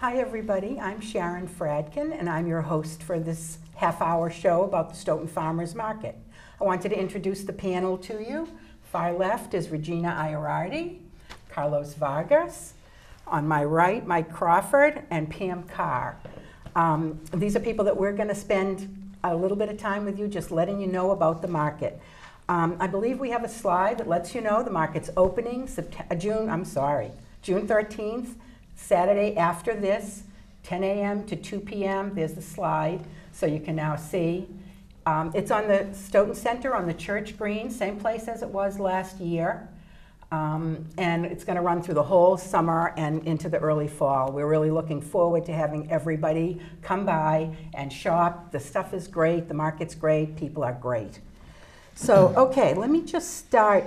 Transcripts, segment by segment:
Hi everybody, I'm Sharon Fradkin and I'm your host for this half-hour show about the Stoughton Farmers Market. I wanted to introduce the panel to you. Far left is Regina Iorardi, Carlos Vargas. On my right, Mike Crawford and Pam Carr. These are people that we're going to spend a little bit of time with you just letting you know about the market. I believe we have a slide that lets you know the market's opening June 13th. Saturday after this, 10 a.m. to 2 p.m. There's the slide, so you can now see. It's on the Stoughton Center on the church green, same place as it was last year. And it's going to run through the whole summer and into the early fall. We're really looking forward to having everybody come by and shop. The stuff is great, the market's great, people are great. So, okay, let me just start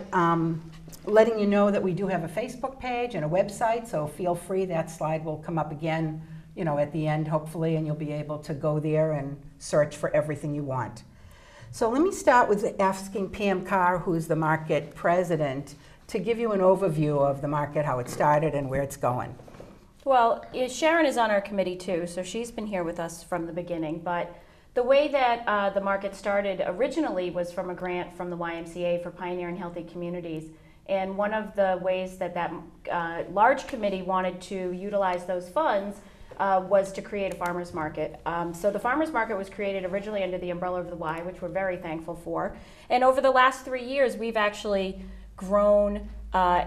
letting you know that we do have a Facebook page and a website, so feel free, that slide will come up again, at the end hopefully, and you'll be able to go there and search for everything you want. So let me start with asking Pam Carr, who's the market president, to give you an overview of the market, how it started and where it's going. Well, Sharon is on our committee too, so she's been here with us from the beginning, but the way that the market started originally was from a grant from the YMCA for Pioneering Healthy Communities. And one of the ways that large committee wanted to utilize those funds was to create a farmers market. So the farmers market was created originally under the umbrella of the Y, which we're very thankful for. And over the last 3 years, we've actually grown,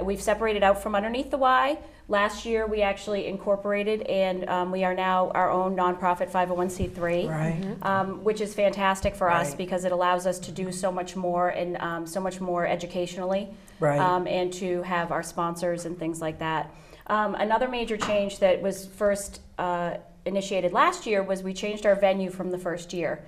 we've separated out from underneath the Y. Last year, we actually incorporated, and we are now our own nonprofit 501c3, right. Which is fantastic for us Right. because it allows us to do so much more and so much more educationally, Right. And to have our sponsors and things like that. Another major change that was first initiated last year was we changed our venue from the first year.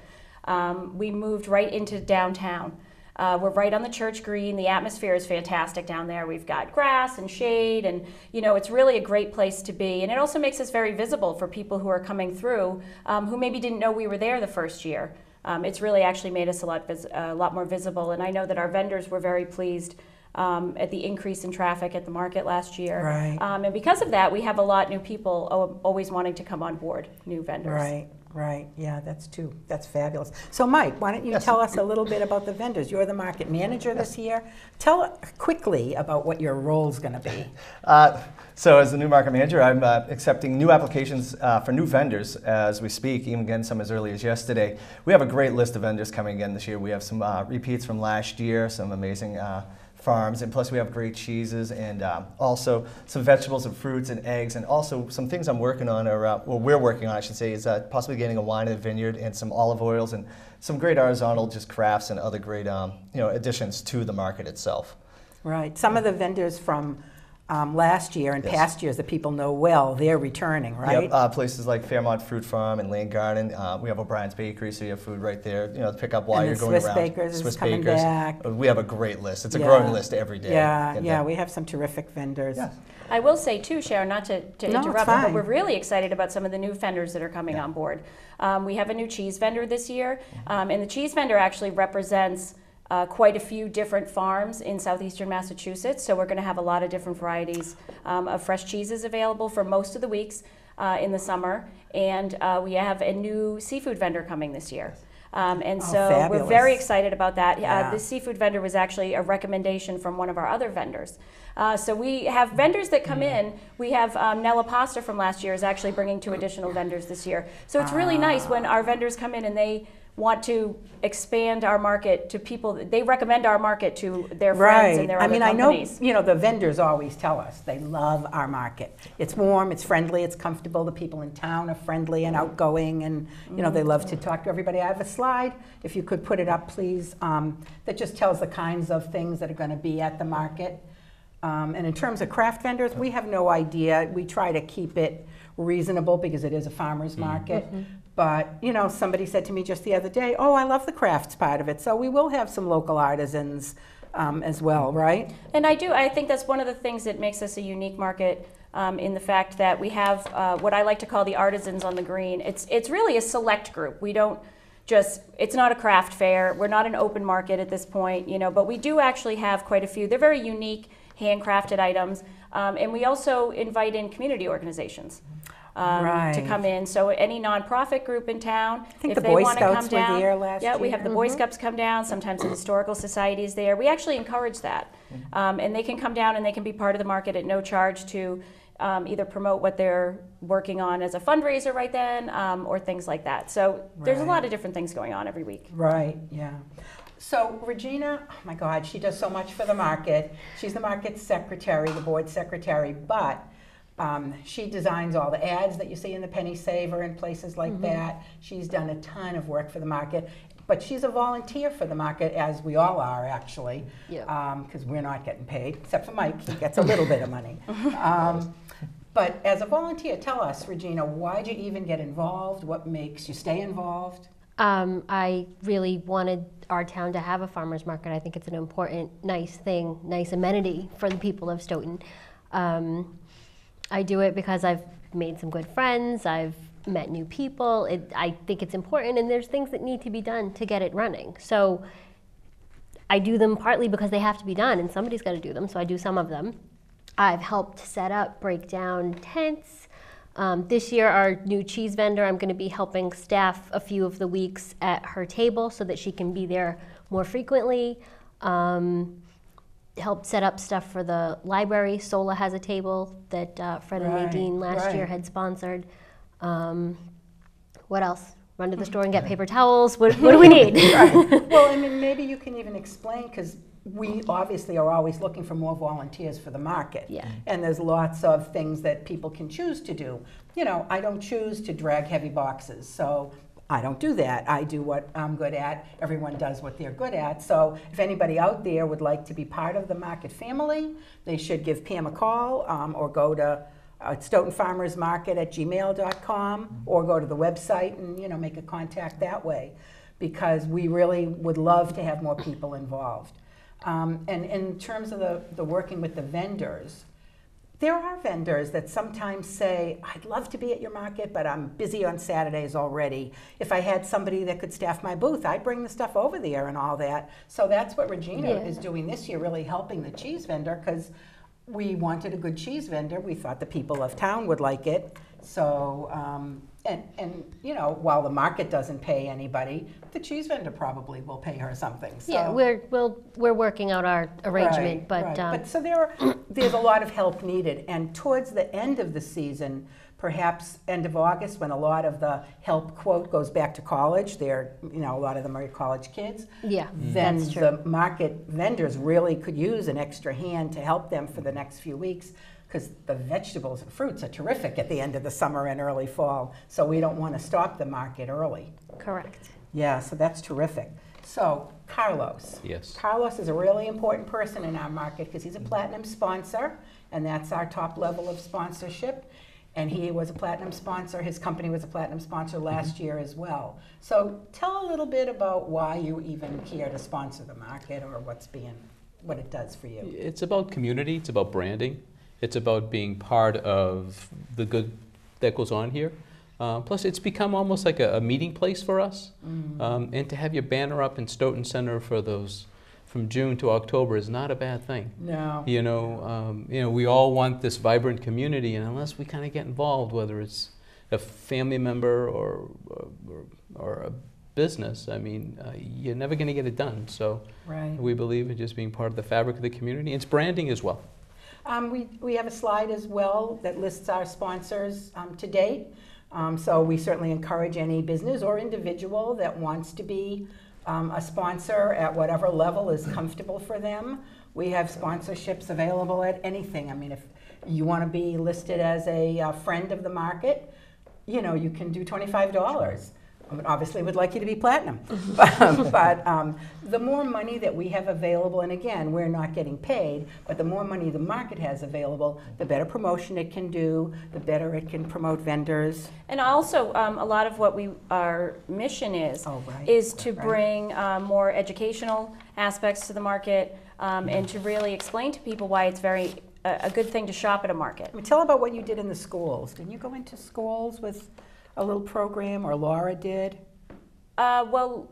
We moved right into downtown. We're right on the church green. The atmosphere is fantastic down there. We've got grass and shade, and it's really a great place to be. And it also makes us very visible for people who are coming through who maybe didn't know we were there the first year. It's really actually made us a lot more visible. And I know that our vendors were very pleased at the increase in traffic at the market last year. Right. And because of that, we have a lot new people always wanting to come on board, new vendors. Right. Right, yeah, that's fabulous. So Mike, why don't you tell us a little bit about the vendors? You're the market manager this year. Tell quickly about what your role's going to be. So as the new market manager, I'm accepting new applications for new vendors as we speak, even again some as early as yesterday. We have a great list of vendors coming again this year. We have some repeats from last year, some amazing farms, and plus we have great cheeses and also some vegetables and fruits and eggs, and also some things I'm working on, or we're working on, I should say, is possibly getting a wine in the vineyard and some olive oils and some great artisanal just crafts and other great additions to the market itself. Right. Some of the vendors from last year and past years that people know well, they're returning, right? Yep, places like Fairmont Fruit Farm and Lane Garden. We have O'Brien's Bakery, so you have food right there, to pick up while you're going around. Swiss Bakers is coming back. We have a great list. It's a growing list every day. Yeah, we have some terrific vendors. Yeah. I will say too, Sharon, not to interrupt, but we're really excited about some of the new vendors that are coming on board. We have a new cheese vendor this year, and the cheese vendor actually represents quite a few different farms in southeastern Massachusetts, so we're going to have a lot of different varieties of fresh cheeses available for most of the weeks in the summer, and we have a new seafood vendor coming this year. And so fabulous. We're very excited about that. Yeah. The seafood vendor was actually a recommendation from one of our other vendors. So we have vendors that come in. We have Nella Pasta from last year is actually bringing 2 additional vendors this year. So it's really nice when our vendors come in and they want to expand our market to people. They recommend our market to their friends and their other companies. I know, the vendors always tell us they love our market. It's warm, it's friendly, it's comfortable. The people in town are friendly and outgoing, and they love to talk to everybody. I have a slide, if you could put it up, please, that just tells the kinds of things that are going to be at the market. And in terms of craft vendors, we have no idea. We try to keep it reasonable because it is a farmer's market. But, somebody said to me just the other day, oh, I love the crafts part of it. So we will have some local artisans as well, right? And I think that's one of the things that makes us a unique market in the fact that we have what I like to call the artisans on the green. It's really a select group. We don't it's not a craft fair. We're not an open market at this point, but we do actually have quite a few. They're very unique, handcrafted items. And we also invite in community organizations. Right. to come in. So any nonprofit group in town, I think if the they Boy want to Scouts come down, were there last yeah, year. we have the Boy Scouts come down. Sometimes the Historical Society is there. We actually encourage that, and they can come down and they can be part of the market at no charge to either promote what they're working on as a fundraiser right then, or things like that. So there's a Right. lot of different things going on every week. Right, yeah. So Regina, oh my God, she does so much for the market. She's the market secretary, the board secretary, but she designs all the ads that you see in the Penny Saver and places like that. She's done a ton of work for the market, but she's a volunteer for the market, as we all are actually, because we're not getting paid, except for Mike, he gets a little bit of money. But as a volunteer, tell us, Regina, why'd you even get involved? What makes you stay involved? I really wanted our town to have a farmer's market. I think it's an important, nice thing, nice amenity for the people of Stoughton. I do it because I've made some good friends, I've met new people. I think it's important, and there's things that need to be done to get it running. So I do them partly because they have to be done, and somebody's got to do them, so I do some of them. I've helped set up, break down tents. This year, our new cheese vendor, I'm going to be helping staff a few of the weeks at her table so that she can be there more frequently. Helped set up stuff for the library. Sola has a table that Fred and Nadine last year had sponsored. What else? Run to the store and get paper towels. What do we need? Well, I mean, maybe you can even explain, because we obviously are always looking for more volunteers for the market. Yeah. And there's lots of things that people can choose to do. You know, I don't choose to drag heavy boxes, so I don't do that. I do what I'm good at. Everyone does what they're good at. So if anybody out there would like to be part of the market family, they should give Pam a call, or go to Stoughton Farmers Market at gmail.com, or go to the website and, you know, make a contact that way, because we really would love to have more people involved. And in terms of the working with the vendors, there are vendors that sometimes say, I'd love to be at your market, but I'm busy on Saturdays already. If I had somebody that could staff my booth, I'd bring the stuff over there and all that. So that's what Regina is doing this year, really helping the cheese vendor, because we wanted a good cheese vendor. We thought the people of town would like it. So, and you know, while the market doesn't pay anybody, the cheese vendor probably will pay her something. So. Yeah, we're working out our arrangement, but so there's a lot of help needed, and towards the end of the season, perhaps end of August, when a lot of the help quote goes back to college, they're, you know, a lot of them are college kids. Yeah, then that's true. The market vendors really could use an extra hand to help them for the next few weeks, because the vegetables and fruits are terrific at the end of the summer and early fall. So we don't want to stop the market early. Correct. Yeah, so that's terrific. So Carlos. Yes. Carlos is a really important person in our market, because he's a platinum sponsor, and that's our top level of sponsorship. And he was a platinum sponsor. His company was a platinum sponsor last year as well. So tell a little bit about why you even care to sponsor the market, or what it does for you. It's about community. It's about branding. It's about being part of the good that goes on here. Plus, it's become almost like a meeting place for us. And to have your banner up in Stoughton Center for those from June to October is not a bad thing. No. You know, we all want this vibrant community, and unless we kind of get involved, whether it's a family member or a business, I mean, you're never going to get it done. So we believe in just being part of the fabric of the community. It's branding as well. We have a slide as well that lists our sponsors to date. So we certainly encourage any business or individual that wants to be a sponsor at whatever level is comfortable for them. We have sponsorships available at anything. I mean, if you want to be listed as a friend of the market, you know, you can do $25. Obviously, we'd like you to be platinum. but the more money that we have available, and again, we're not getting paid, but the more money the market has available, the better promotion it can do, the better it can promote vendors. And also, a lot of what our mission is to bring more educational aspects to the market, and to really explain to people why it's a good thing to shop at a market. I mean, tell about what you did in the schools. Didn't you go into schools with a little program, or Laura did? Laura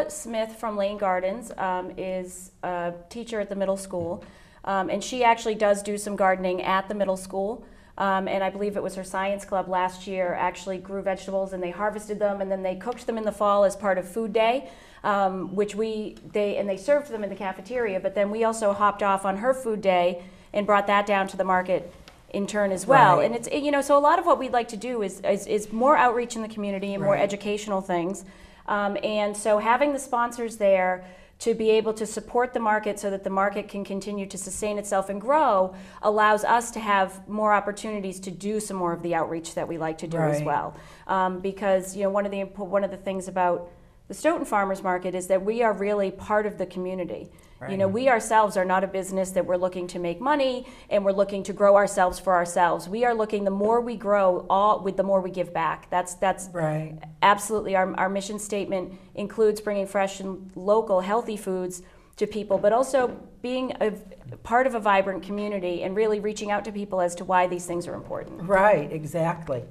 Smith from Lane Gardens is a teacher at the middle school, and she actually does do some gardening at the middle school. and I believe it was her science club last year actually grew vegetables and they harvested them and then they cooked them in the fall as part of Food Day, which they served them in the cafeteria, but then we also hopped off on her Food Day and brought that down to the market in turn as well. Right. And it's, you know, so a lot of what we'd like to do is more outreach in the community and more Right. educational things. And so having the sponsors there to be able to support the market so that the market can continue to sustain itself and grow allows us to have more opportunities to do some more of the outreach that we like to do as Right. well. Because, you know, one of the things about the Stoughton Farmers Market is that we are really part of the community. You know, we ourselves are not a business that we're looking to make money and we're looking to grow ourselves for ourselves. We are looking, the more we grow, the more we give back. That's Right. absolutely our mission statement includes bringing fresh and local healthy foods to people, but also being a part of a vibrant community and really reaching out to people as to why these things are important. Right, exactly.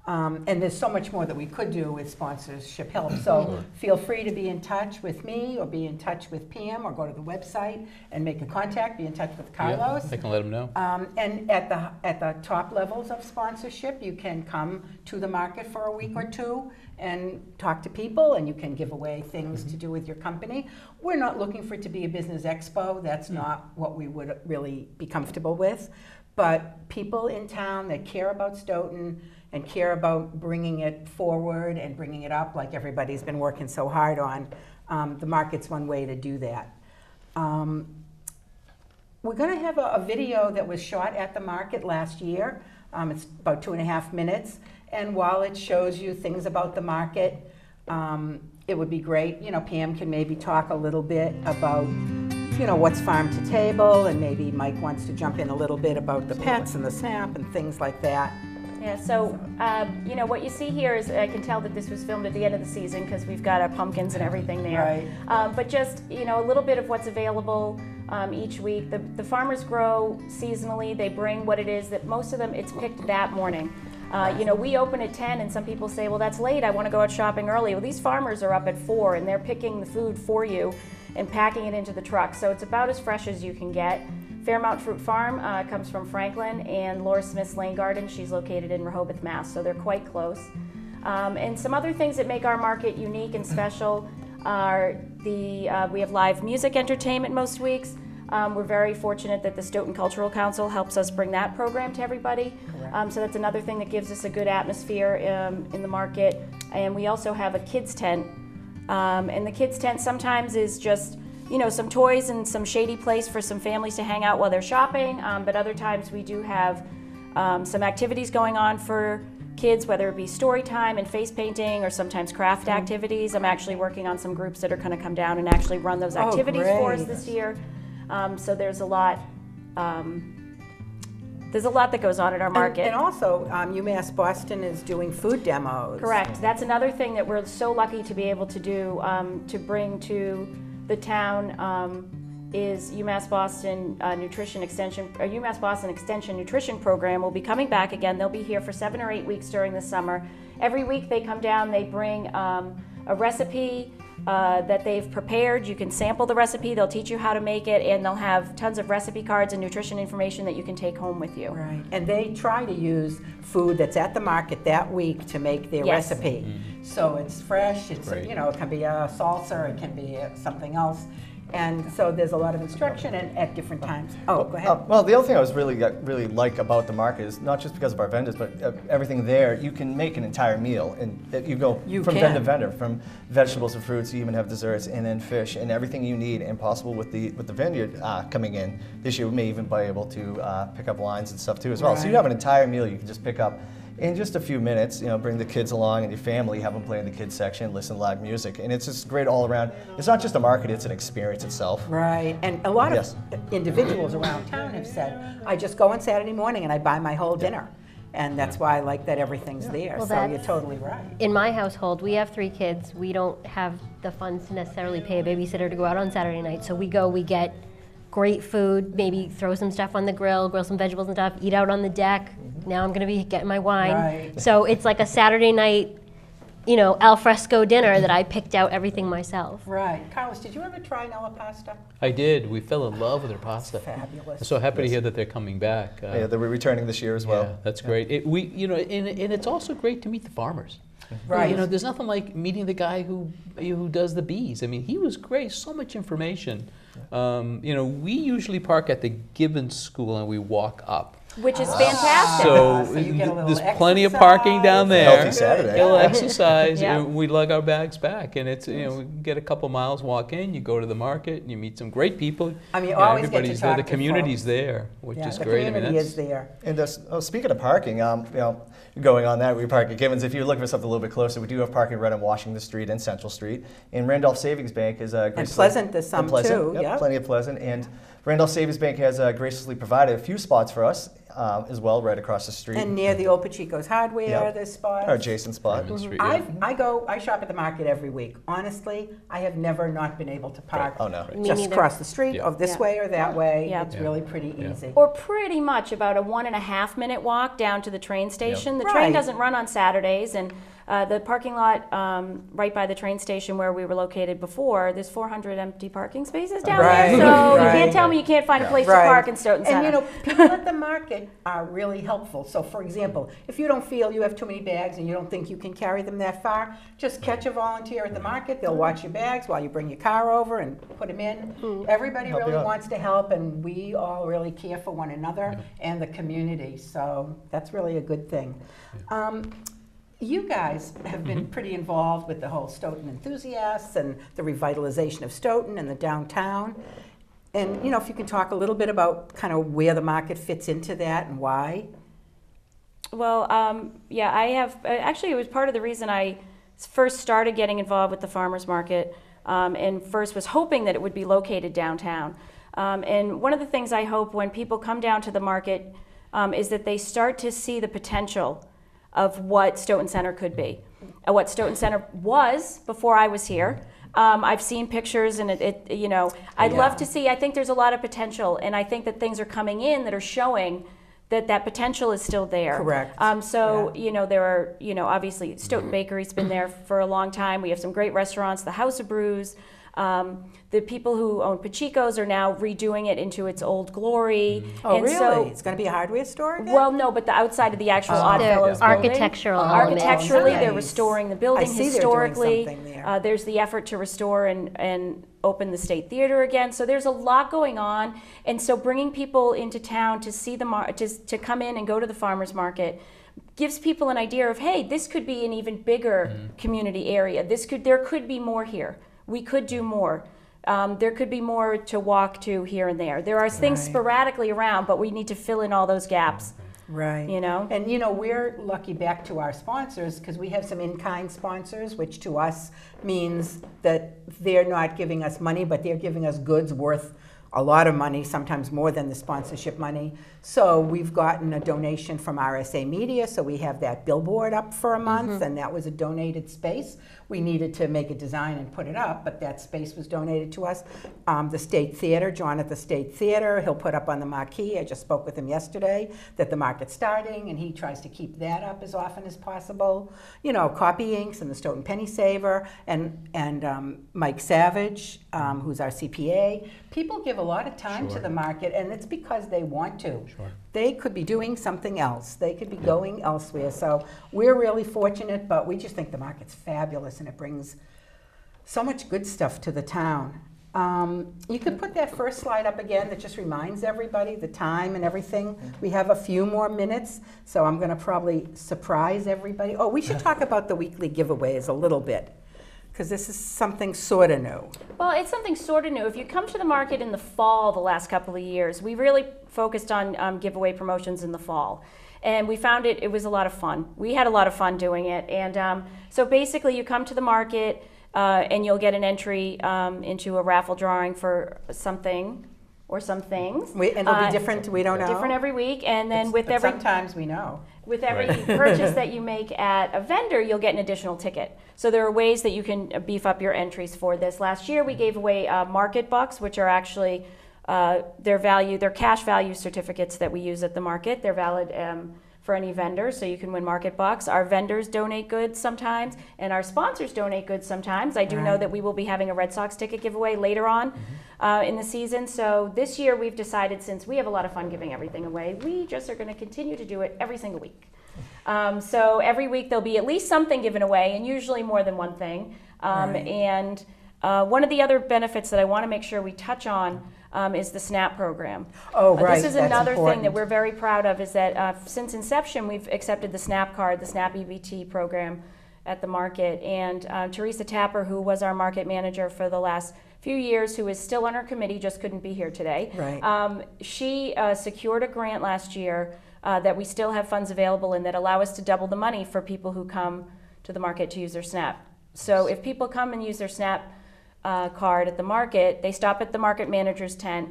And there's so much more that we could do with sponsorship help. So feel free to be in touch with me or be in touch with Pam or go to the website and make a contact, be in touch with Carlos. Yeah, I can let them know. And at the top levels of sponsorship, you can come to the market for a week or two and talk to people, and you can give away things to do with your company. We're not looking for it to be a business expo. That's not what we would really be comfortable with. But people in town that care about Stoughton and care about bringing it forward and bringing it up like everybody's been working so hard on, the market's one way to do that. We're going to have a video that was shot at the market last year. It's about 2.5 minutes, and while it shows you things about the market, it would be great, you know, Pam can maybe talk a little bit about, you know, what's farm to table, and maybe Mike wants to jump in a little bit about the pets and the SNAP and things like that. Yeah, so, you know, what you see here is, I can tell that this was filmed at the end of the season because we've got our pumpkins and everything there. Right. But just, you know, a little bit of what's available each week. The farmers grow seasonally. They bring what it is that most of them, it's picked that morning. You know, we open at 10 and some people say, well, that's late. I want to go out shopping early. Well, these farmers are up at 4 and they're picking the food for you and packing it into the truck. So it's about as fresh as you can get. Fairmount Fruit Farm comes from Franklin, and Laura Smith's Lane Garden, she's located in Rehoboth, Mass, so they're quite close. And some other things that make our market unique and special are we have live music entertainment most weeks. We're very fortunate that the Stoughton Cultural Council helps us bring that program to everybody. So that's another thing that gives us a good atmosphere in the market. And we also have a kids tent. And the kids tent sometimes is just, you know, some toys and some shady place for some families to hang out while they're shopping. But other times we do have some activities going on for kids, whether it be story time and face painting or sometimes craft activities. I'm actually working on some groups that are going to come down and actually run those activities for us this year. So there's a lot that goes on at our market. And also, UMass Boston is doing food demos. Correct. That's another thing that we're so lucky to be able to do, to bring to the town, is UMass Boston UMass Boston Extension Nutrition Program will be coming back again. They'll be here for 7 or 8 weeks during the summer. Every week they come down, they bring a recipe that they've prepared. You can sample the recipe, they'll teach you how to make it, and they'll have tons of recipe cards and nutrition information that you can take home with you. Right. And they try to use food that's at the market that week to make their Yes. recipe. So it's fresh, it's, Right. you know, it can be a salsa, it can be something else. And so there's a lot of instruction and at different times. Oh, go ahead. Well, the other thing I was really like about the market is not just because of our vendors, but everything there. You can make an entire meal, and you go from vendor to vendor, from vegetables and fruits. You even have desserts, and then fish, and everything you need. And possible with the vineyard coming in this year, we may even be able to pick up wines and stuff too as well. So you have an entire meal you can just pick up in just a few minutes. You know, bring the kids along and your family, have them play in the kids section, listen to live music, and it's just great all around. It's not just a market; it's an experience itself. Right, and a lot of individuals around town have said, I just go on Saturday morning and I buy my whole dinner. And that's why I like that everything's there, Well, so you're totally right. In my household, we have 3 kids. We don't have the funds to necessarily pay a babysitter to go out on Saturday night. So we get great food, maybe throw some stuff on the grill some vegetables and stuff, eat out on the deck. Now I'm going to be getting my wine. Right. So it's like a Saturday night al fresco dinner that I picked out everything myself. Right. Carlos, did you ever try Nella pasta? I did. We fell in love with their pasta. Fabulous. I'm so happy to hear that they're coming back. Yeah, they're returning this year as well. Yeah, that's great. And it's also great to meet the farmers. Right. There's nothing like meeting the guy who does the bees. I mean, he was great. So much information. We usually park at the Gibbons School and we walk up. Which is fantastic. So, you get a little there's plenty of parking down there. Healthy Saturday. A little exercise. Yeah. We lug our bags back, and it's we get a couple miles, walk in. You go to the market, and you meet some great people. I mean, you always get to everybody's there. talk The to community's folks. there, which is the great. community is there. And speaking of parking, going on that, we park at Gibbons. If you're looking for something a little bit closer, we do have parking right on Washington Street and Central Street. And Randolph Savings Bank is And Pleasant, there's some too. Yep, Yeah. plenty of Pleasant. And Randolph Savings Bank has graciously provided a few spots for us as well, right across the street. And near the old Pachico's Hardware, Yep. there's spots. Our adjacent spot. Diamond Street, I shop at the market every week. Honestly, I have never not been able to park Oh, no. Me just neither. across the street, Yeah. or this Yeah. way or that way. Yeah. It's Yeah. really pretty Yeah. easy. Or pretty much about a 1.5-minute walk down to the train station. The train Right. doesn't run on Saturdays, and the parking lot right by the train station where we were located before, there's 400 empty parking spaces down Right, there. So you right. can't tell me you can't find a place Right. to park in Stoughton Center. And people at the market are really helpful. So for example, if you don't feel you have too many bags and you don't think you can carry them that far, just catch a volunteer at the market. They'll watch your bags while you bring your car over and put them in. Everybody Help you really out. wants to help, and we all really care for one another and the community. So that's really a good thing. You guys have been pretty involved with the whole Stoughton enthusiasts and the revitalization of Stoughton and the downtown. And if you can talk a little bit about kind of where the market fits into that and why. Well, I have, actually it was part of the reason I first started getting involved with the farmers market, and first was hoping that it would be located downtown. And one of the things I hope when people come down to the market is that they start to see the potential of what Stoughton Center could be, what Stoughton Center was before I was here. I've seen pictures, and I'd love to see. I think there's a lot of potential, and I think that things are coming in that are showing that potential is still there. Correct. There are, obviously Stoughton Bakery's been there for a long time. We have some great restaurants, the House of Brews. The people who own Pachico's are now redoing it into its old glory. Oh, and really? So, It's going to be a hardware store again? well, no, but the outside of the actual Oddfellows Their building. architectural Architecturally, they're nice. restoring the I building see they're doing historically. something there. There's the effort to restore and open the State Theater again. So there's a lot going on, and so bringing people into town to see to come in and go to the farmers market gives people an idea of, hey, this could be an even bigger community area. There could be more here. We could do more. There could be more to walk to here and there. There are things Right. sporadically around, but we need to fill in all those gaps. Right. And we're lucky back to our sponsors because we have some in-kind sponsors, which to us means that they're not giving us money, but they're giving us goods worth a lot of money, sometimes more than the sponsorship money. So we've gotten a donation from RSA Media, so we have that billboard up for a month, and that was a donated space. We needed to make a design and put it up, but that space was donated to us. The State Theater, John at the State Theater, he'll put up on the marquee. I just spoke with him yesterday that the market's starting, and he tries to keep that up as often as possible. Copy Inks and the Stoughton Penny Saver, and Mike Savage, who's our CPA. People give a lot of time to the market, and it's because they want to. Sure. They could be doing something else. They could be going elsewhere. So we're really fortunate, but we just think the market's fabulous, and it brings so much good stuff to the town. You could put that first slide up again that just reminds everybody the time and everything. We have a few more minutes, so I'm going to probably surprise everybody. Oh, we should talk about the weekly giveaways a little bit, because this is something sort of new. Well, it's something sort of new. If you come to the market in the fall the last couple of years, we really focused on giveaway promotions in the fall. And we found it was a lot of fun. We had a lot of fun doing it. And so basically you come to the market and you'll get an entry into a raffle drawing for something or some things. And it'll be different, we don't know. Different every week. And then But sometimes we know. with every purchase that you make at a vendor, you'll get an additional ticket. So there are ways that you can beef up your entries for this. Last year we gave away market bucks, which are actually they're cash value certificates that we use at the market. They're valid for any vendors, so you can win market bucks. Our vendors donate goods sometimes, and our sponsors donate goods sometimes. I do know that we will be having a Red Sox ticket giveaway later on in the season. So this year we've decided, since we have a lot of fun giving everything away, we just are going to continue to do it every single week. So every week there'll be at least something given away, and usually more than one thing. And one of the other benefits that I want to make sure we touch on is the SNAP program. Oh, right. This is another thing that we're very proud of, is that since inception we've accepted the SNAP card, the SNAP EBT program at the market. And Teresa Tapper, who was our market manager for the last few years, who is still on our committee, just couldn't be here today. Right. She secured a grant last year that we still have funds available and that allow us to double the money for people who come to the market to use their SNAP. So if people come and use their SNAP card at the market, they stop at the market manager's tent,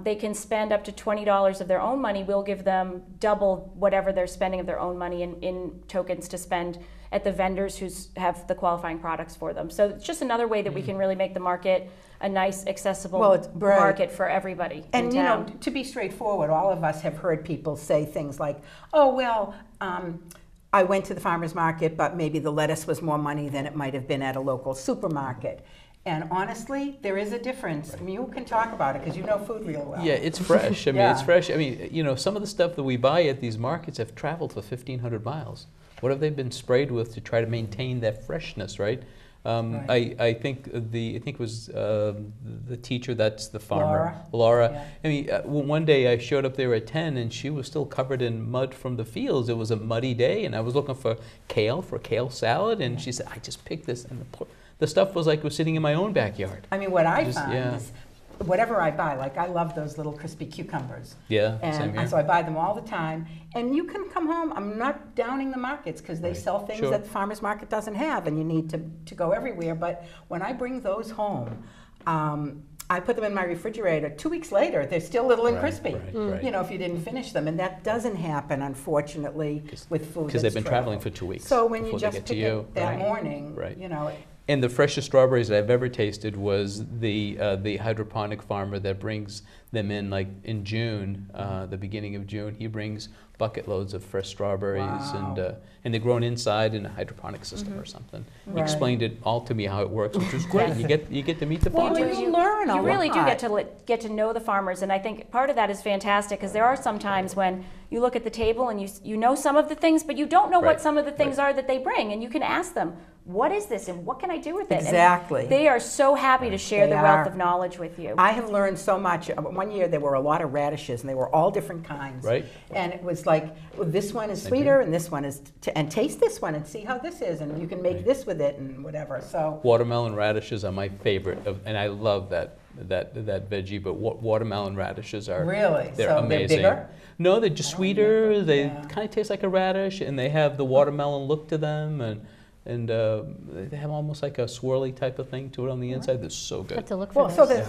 they can spend up to $20 of their own money. We'll give them double whatever they're spending of their own money in tokens to spend at the vendors who have the qualifying products for them. So it's just another way that we can really make the market a nice, accessible market for everybody in town. You know, to be straightforward, all of us have heard people say things like, oh, well, I went to the farmer's market, but maybe the lettuce was more money than it might have been at a local supermarket. And honestly, there is a difference. I mean, you can talk about it because you know food real well. Yeah, it's fresh. I mean, it's fresh. I mean, you know, some of the stuff that we buy at these markets have traveled for 1,500 miles. What have they been sprayed with to try to maintain that freshness, right? I think it was the teacher, that's the farmer, Laura. Yeah. I mean, one day I showed up there at 10 and she was still covered in mud from the fields. It was a muddy day and I was looking for kale salad, and she said, I just picked this, and the stuff was sitting in my own backyard. I mean, what I find is, whatever I buy, like I love those little crispy cucumbers. Yeah, and same here. so I buy them all the time. And you can come home, I'm not downing the markets because they sell things that the farmer's market doesn't have, and you need to go everywhere. But when I bring those home, I put them in my refrigerator. 2 weeks later, they're still little and crispy. You know, if you didn't finish them. And that doesn't happen, unfortunately, with food because they've been traveling for 2 weeks. So when you just pick it that morning, you know. And the freshest strawberries that I've ever tasted was the hydroponic farmer that brings them in in June, the beginning of June. He brings bucket loads of fresh strawberries, and they're grown inside in a hydroponic system or something. He explained it all to me how it works, which was great. You get to meet the farmers. You learn a lot. You really do get to know the farmers, and I think part of that is fantastic, because there are some times when you look at the table and you know some of the things, but you don't know what some of the things are that they bring, and you can ask them, what is this and what can I do with it? Exactly. And they are so happy to share the wealth of knowledge with you. I have learned so much. One year there were a lot of radishes, and they were all different kinds. Right. And it was like, well, this one is sweeter, and this one is, and taste this one and see how this is, and you can make this with it and whatever. So watermelon radishes are my favorite, and I love that veggie. But watermelon radishes are they're amazing. They're bigger? No, they're just sweeter. They kind of taste like a radish, and they have the watermelon look to them, and they have almost like a swirly type of thing to it on the inside. That's so good. Have to look for well, so those.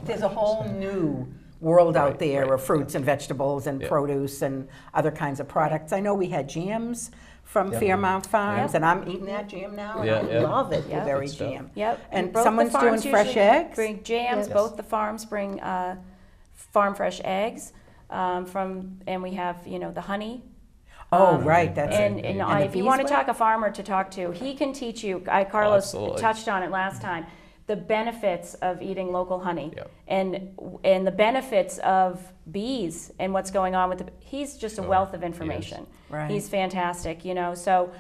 there's a whole new world out there of fruits and vegetables and produce and other kinds of products. I know we had jams from Fairmount Farms, and I'm eating that jam now, and I love it, blueberry jam. And someone's doing fresh eggs. Bring jams. Both the farms bring farm fresh eggs and we have the honey. Oh, right. That's and if you want to talk a farmer to talk to, he can teach you. Carlos touched on it last time. The benefits of eating local honey and the benefits of bees and what's going on with he's just a wealth of information. He's fantastic, So,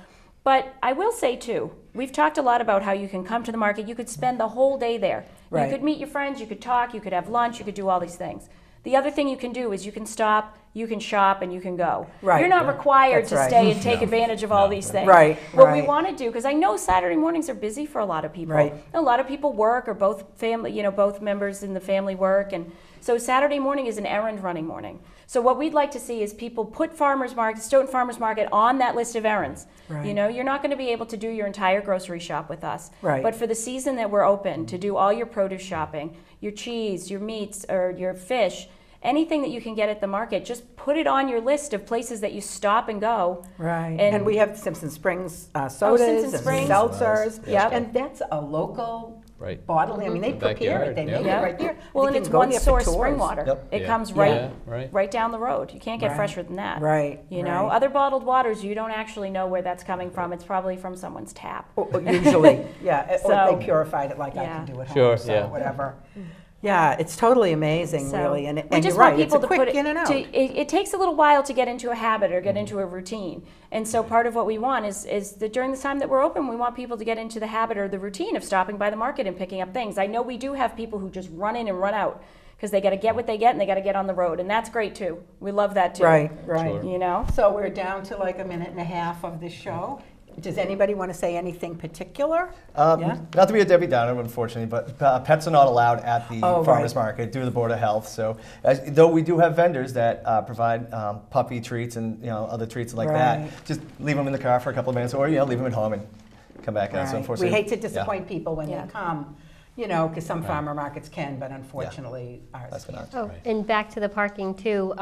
but I will say too, we've talked a lot about how you can come to the market. You could spend the whole day there. You could meet your friends. You could talk. You could have lunch. You could do all these things. The other thing you can do is you can stop, you can shop, and you can go. You're not required to stay and take advantage of all these things. What we want to do, because I know Saturday mornings are busy for a lot of people. A lot of people work, or both family, both members in the family work, and so Saturday morning is an errand running morning. So what we'd like to see is people put Stoughton Farmers Market on that list of errands. You're not going to be able to do your entire grocery shop with us. But for the season that we're open, to do all your produce shopping, your cheese, your meats, or your fish, anything that you can get at the market, just put it on your list of places that you stop and go. And we have Simpson Springs sodas and seltzers. Yep. And that's a local Right. bottling. I mean, they The prepare backyard, it. They yeah. make Yeah. it right there. Well, You and can it's go one there for source spring tours. water. Yep. It Yeah. comes Yeah, right. right down the road. You can't get Right. fresher than that. Right. You know, right. other bottled waters, you don't actually know where that's coming from. It's probably from someone's tap. Usually, yeah. Or So- they purified it like I Yeah. can do at Sure, home. So yeah. whatever. Yeah, it's totally amazing, So, really. And we you're just right. want people It's a to quick put in and out. it takes a little while to get into a habit or get into a routine. And so part of what we want is that during the time that we're open, we want people to get into the habit or the routine of stopping by the market and picking up things. I know we do have people who just run in and run out because they got to get what they get and they got to get on the road. And that's great too. We love that too. Right, right. Sure. You know? So we're down to like a minute and a half of the show. Does anybody want to say anything particular? Yeah? Not to be a Debbie Downer, unfortunately, but pets are not allowed at the Oh, farmers right. market due to the Board of Health. So, though we do have vendors that provide puppy treats and other treats like Right. that, just leave them in the car for a couple of minutes, or leave them at home and come back out. So, Right. We unfortunately, hate to disappoint people when Yeah. they come, because some Right. farmer markets can, but unfortunately ours That's can't. not Oh, Right. and back to the parking too.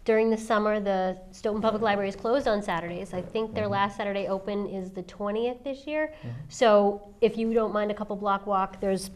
During the summer, the Stoughton Public Library is closed on Saturdays. I think their last Saturday open is the 20th this year. So if you don't mind a couple block walk, there's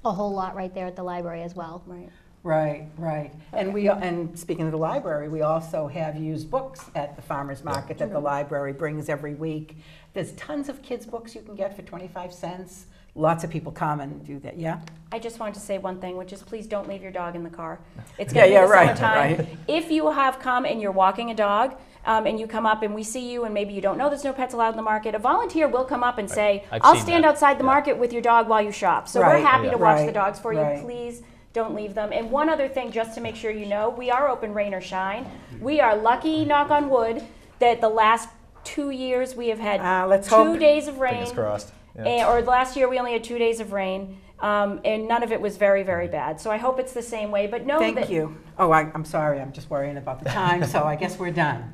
a whole lot right there at the library as well. Right. Right, right. And speaking of the library, we also have used books at the farmers market that the library brings every week. There's tons of kids' books you can get for 25 cents. Lots of people come and do that. Yeah? I just wanted to say one thing, which is please don't leave your dog in the car. It's Yeah, going to yeah, be the right, summertime. right. If you have come and you're walking a dog, and you come up and we see you and maybe you don't know there's no pets allowed in the market, a volunteer will come up and say, I've I'll seen stand that. outside the market with your dog while you shop. So we're Right, happy to watch right, the dogs for right. you. Please don't leave them. And one other thing, just to make sure you know, we are open rain or shine. We are lucky, knock on wood, that the last 2 years we have had let's 2 hope. days of rain. Fingers crossed. Yeah. Or last year we only had 2 days of rain, and none of it was very, very bad. So I hope it's the same way. But know that Thank you. Oh, I'm sorry. I'm just worrying about the time, so I guess we're done.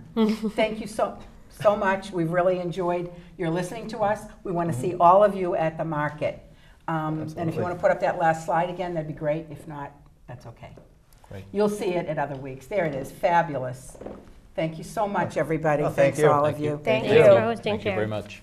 Thank you so much. We've really enjoyed your listening to us. We want to see all of you at the market. And if Absolutely. you want to put up that last slide again, that'd be great. If not, that's okay. Great. You'll see it at other weeks. There it is. Fabulous. Thank you so much, everybody. Oh, thank Thanks you. all Thank of you. you. Thank Thanks you. for hosting, Thank you very Sharon. much.